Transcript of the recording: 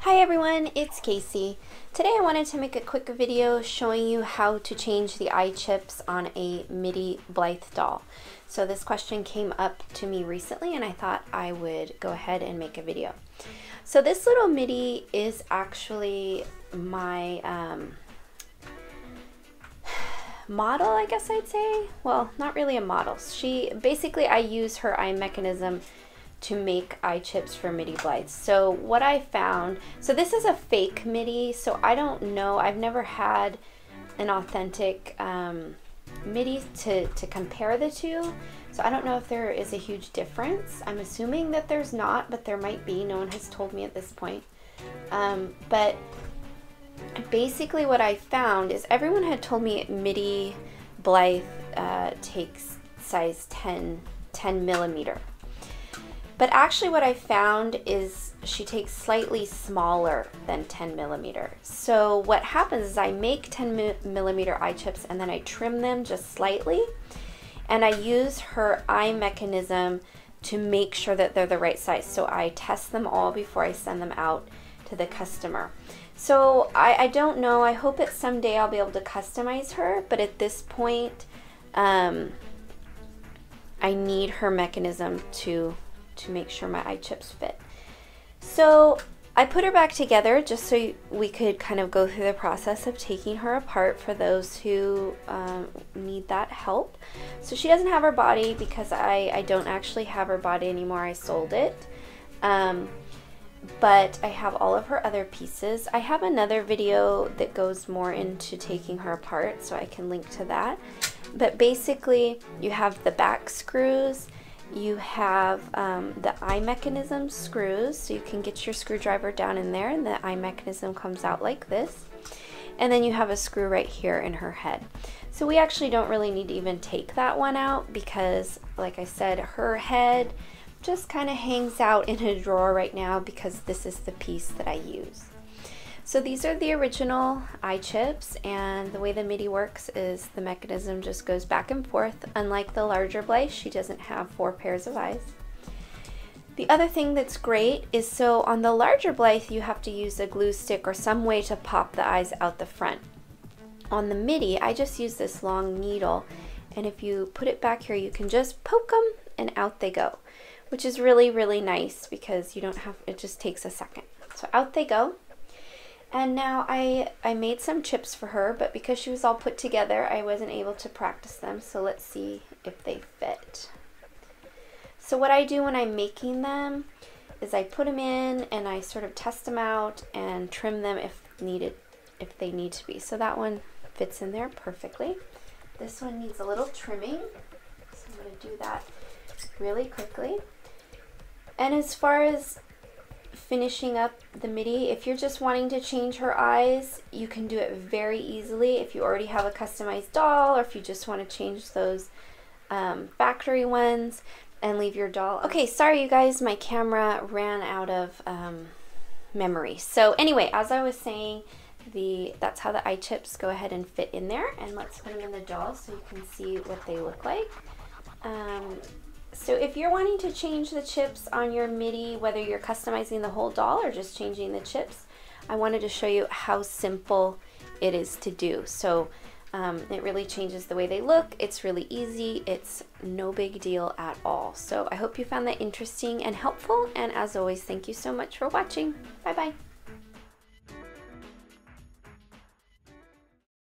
Hi everyone, it's Casey. Today I wanted to make a quick video showing you how to change the eye chips on a Middie Blythe doll. So this question came up to me recently and I thought I would go ahead and make a video. So this little Middie is actually my model, I guess I'd say. Well, not really a model. I use her eye mechanism to make eye chips for Middie Blythe. So what I found, so this is a fake Middie, so I don't know, I've never had an authentic Middie to compare the two, so I don't know if there is a huge difference. I'm assuming that there's not, but there might be. No one has told me at this point. But basically what I found is everyone had told me Middie Blythe takes size 10 millimeter. But actually what I found is she takes slightly smaller than 10 millimeter. So what happens is I make 10 millimeter eye chips and then I trim them just slightly. And I use her eye mechanism to make sure that they're the right size. So I test them all before I send them out to the customer. So I don't know, I hope that someday I'll be able to customize her, but at this point, I need her mechanism to make sure my eye chips fit. So I put her back together just so we could kind of go through the process of taking her apart for those who need that help. So she doesn't have her body because I don't actually have her body anymore. I sold it. But I have all of her other pieces. I have another video that goes more into taking her apart, so I can link to that. But basically you have the back screws, you have the eye mechanism screws, so you can get your screwdriver down in there and the eye mechanism comes out like this. And then you have a screw right here in her head. So we actually don't really need to even take that one out because, like I said, her head just kind of hangs out in a drawer right now because this is the piece that I use. So these are the original eye chips, and the way the Middie works is the mechanism just goes back and forth. Unlike the larger Blythe, she doesn't have 4 pairs of eyes. The other thing that's great is, so on the larger Blythe you have to use a glue stick or some way to pop the eyes out the front. On the Middie, I just use this long needle, and if you put it back here you can just poke them and out they go, which is really, really nice because you don't have, it just takes a second. So out they go. And now I made some chips for her, but because she was all put together, I wasn't able to practice them. So let's see if they fit. So what I do when I'm making them is I put them in and I sort of test them out and trim them if they need to be. So that one fits in there perfectly. This one needs a little trimming, so I'm going to do that really quickly. And as far as finishing up the Middie, if you're just wanting to change her eyes, you can do it very easily. If you already have a customized doll, or if you just want to change those factory ones and leave your doll. Okay, sorry you guys, my camera ran out of memory. So anyway, as I was saying, that's how the eye chips go ahead and fit in there, and let's put them in the doll so you can see what they look like. So if you're wanting to change the chips on your Middie, whether you're customizing the whole doll or just changing the chips, I wanted to show you how simple it is to do. So it really changes the way they look. It's really easy. It's no big deal at all. So I hope you found that interesting and helpful. And as always, thank you so much for watching. Bye-bye.